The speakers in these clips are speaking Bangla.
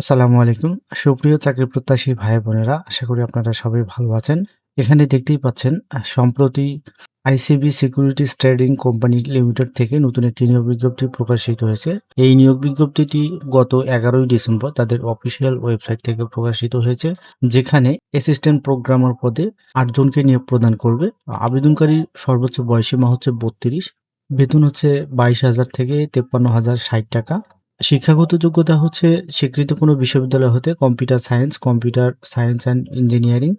আসসালামু আলাইকুম। সুপ্রিয় চাকরি প্রত্যাশী ভাই-বোনেরা, আশা করি আপনারা সবাই ভালো আছেন। এখানে দেখতেই পাচ্ছেন সম্প্রতি ICB securities trading company limited থেকে নতুন একটি নিয়োগ বিজ্ঞপ্তি প্রকাশিত হয়েছে। এই নিয়োগ বিজ্ঞপ্তিটি গত ১১ই ডিসেম্বর তাদের অফিসিয়াল ওয়েবসাইট থেকে প্রকাশিত হয়েছে। যেখানে অ্যাসিস্ট্যান্ট প্রোগ্রামার পদে ৮ জনকে নিয়োগ প্রদান করবে। আবেদনকারীর সর্বোচ্চ বয়সীমা হচ্ছে ৩২। বেতন হচ্ছে ২২,০০০ থেকে ৫৩,০৬০ টাকা। শিক্ষাগত যোগ্যতা হচ্ছে স্বীকৃত কোনো বিশ্ববিদ্যালয় হতে computer science and engineering,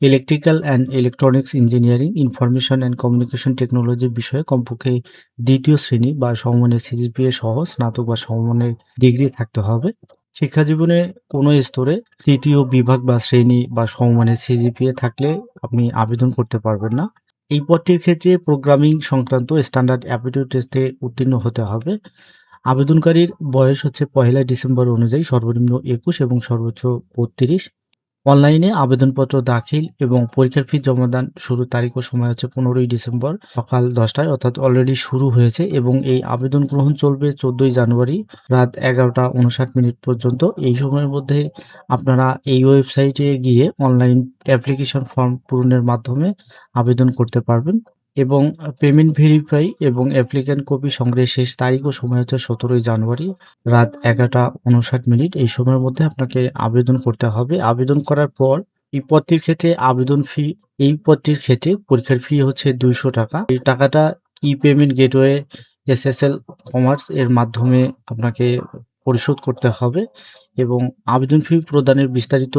electrical and electronics engineering, information and communication technology বিষয়ে কমপক্ষে ২য় শ্রেণী বা সমমানের সিজিপিএ সহ স্নাতক বা সমমানের ডিগ্রি থাকতে হবে। শিক্ষাজীবনে কোনো স্তরে ৩য় বিভাগ বা শ্রেণী বা সমমানের সিজিপিএ থাকলে আপনি আবেদন করতে পারবেন না। এই পদটির ক্ষেত্রে প্রোগ্রামিং সংক্রান্ত স্ট্যান্ডার্ড অ্যাপটিটিউড টেস্টে উত্তীর্ণ হতে হবে। আবেদনকারীর বয়স হচ্ছে ১লা ডিসেম্বর অনুযায়ী সর্বনিম্ন ২১ এবং সর্বোচ্চ ৩২। অনলাইনে আবেদনপত্র দাখিল এবং পরীক্ষার ফি জমাদান শুরুর তারিখ ও সময় হচ্ছে ১৫ই ডিসেম্বর সকাল ১০টায়, অর্থাৎ অলরেডি শুরু হয়েছে এবং এই আবেদন গ্রহণ চলবে ১৪ই জানুয়ারি রাত ১১টা ৫৯ পর্যন্ত। এই সময়ের মধ্যে আপনারা এই ওয়েবসাইটে গিয়ে অনলাইন অ্যাপ্লিকেশন ফর্ম পূরণের মাধ্যমে আবেদন করতে পারবেন এবং পেমেন্ট ভেরিফাই এবং অ্যাপ্লিক্যান্ট কপি সংগ্রহের শেষ তারিখ ও সময় হচ্ছে ১৭ই জানুয়ারি রাত ১১টা ৫৯। এই সময়ের মধ্যে আপনাকে আবেদন করতে হবে। আবেদন করার পর এই পদটির ক্ষেত্রে পরীক্ষার ফি হচ্ছে ৳২০০। এই টাকাটা ই-পেমেন্ট গেটওয়ে এসএসএল কমার্স এর মাধ্যমে আপনাকে পরিশোধ করতে হবে এবং আবেদন ফি প্রদানের বিস্তারিত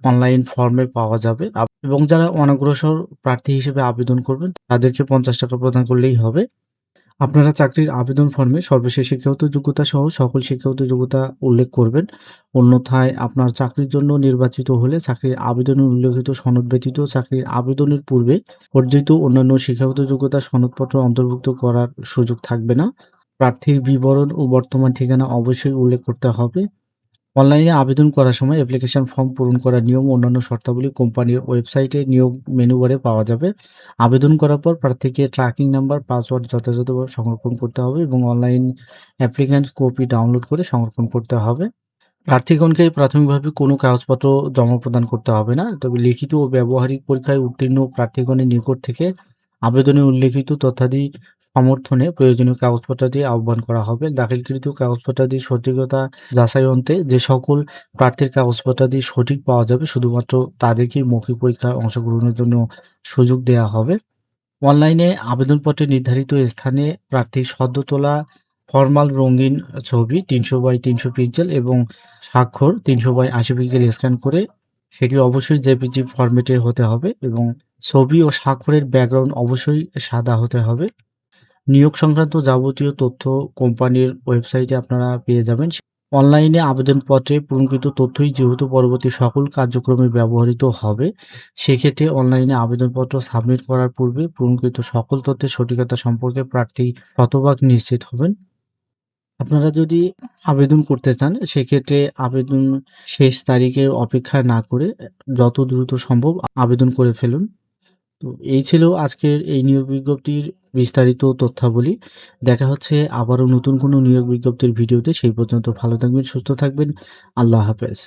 অনলাইন ফর্মে পাওয়া যাবে এবং যারা অনগ্রসর প্রার্থী হিসেবে আবেদন করবেন তাদেরকে ৳৫০ প্রদান করলেই হবে। আপনারা চাকরির আবেদন ফর্মে সর্বশেষ শিক্ষাগত যোগ্যতা সহ সকল শিক্ষাগত যোগ্যতা উল্লেখ করবেন। অন্যথায় আপনার চাকরির জন্য নির্বাচিত হলে চাকরির আবেদনে উল্লেখিত সনদ ব্যতীত চাকরির আবেদনের পূর্বে অর্জিত অন্যান্য শিক্ষাগত যোগ্যতা সনদপত্র অন্তর্ভুক্ত করার সুযোগ থাকবে না। প্রার্থীর বিবরণ ও বর্তমান ঠিকানা অবশ্যই উল্লেখ করতে হবে। অনলাইনে আবেদন করার সময় অ্যাপ্লিকেশন ফর্ম পূরণ করার নিয়ম ও অন্যান্য শর্তাবলী কোম্পানির ওয়েবসাইটে নিয়োগ মেনু বারে পাওয়া যাবে। আবেদন করার পর প্রার্থীকে ট্র্যাকিং নাম্বার, পাসওয়ার্ড যথাযথভাবে সংরক্ষণ করতে হবে এবং অনলাইন অ্যাপ্লিক্যান্ট কপি ডাউনলোড করে সংরক্ষণ করতে হবে। প্রার্থীগণকে প্রাথমিকভাবে কোনো কাগজপত্র জমা প্রদান করতে হবে না। তবে লিখিত ও ব্যবহারিক পরীক্ষায় উত্তীর্ণ প্রার্থীগণের নিকট থেকে আবেদনে উল্লেখিত তথ্যাদি সমর্থনে প্রয়োজনীয় কাগজপত্রাদি আহ্বান করা হবে। দাখিলকৃত কাগজপত্রাদির সঠিকতা যাচাই অন্তে যে সকল প্রার্থীর কাগজপত্রাদি সঠিক পাওয়া যাবে শুধুমাত্র তাদেরকেই মৌখিক পরীক্ষায় অংশগ্রহণের জন্য সুযোগ দেয়া হবে। অনলাইনে আবেদনপত্রে নির্ধারিত স্থানে প্রার্থীর সদ্য তোলা ফরমাল রঙিন ছবি ৩০০x৩০০ পিক্সেল এবং স্বাক্ষর ৩০০x৮০ পিক্সেল স্ক্যান করে সেটি অবশ্যই জেপিজি ফরম্যাটে হতে হবে এবং ছবি ও স্বাক্ষরের ব্যাকগ্রাউন্ড অবশ্যই সাদা হতে হবে। নিয়োগ সংক্রান্ত যাবতীয় তথ্য কোম্পানির ওয়েবসাইটে আপনারা পেয়ে যাবেন। অনলাইনে আবেদনপত্রে পূরণকৃত তথ্যই যেহেতু পরবর্তী সকল কার্যক্রমে ব্যবহৃত হবে, সেক্ষেত্রে অনলাইনে আবেদনপত্র সাবমিট করার পূর্বে পূরণকৃত সকল তথ্যের সঠিকতা সম্পর্কে প্রার্থী শতভাগ নিশ্চিত হবেন। আপনারা যদি আবেদন করতে চান, সেক্ষেত্রে আবেদন শেষ তারিখের অপেক্ষা না করে যত দ্রুত সম্ভব আবেদন করে ফেলুন। তো এই ছিল আজকের এই নিয়োগ বিজ্ঞপ্তির বিস্তারিত তথ্যাবলী। দেখা হচ্ছে আবারও নতুন কোনো নিয়োগ বিজ্ঞপ্তির ভিডিওতে। সেই পর্যন্ত ভালো থাকবেন, সুস্থ থাকবেন। আল্লাহ হাফেজ।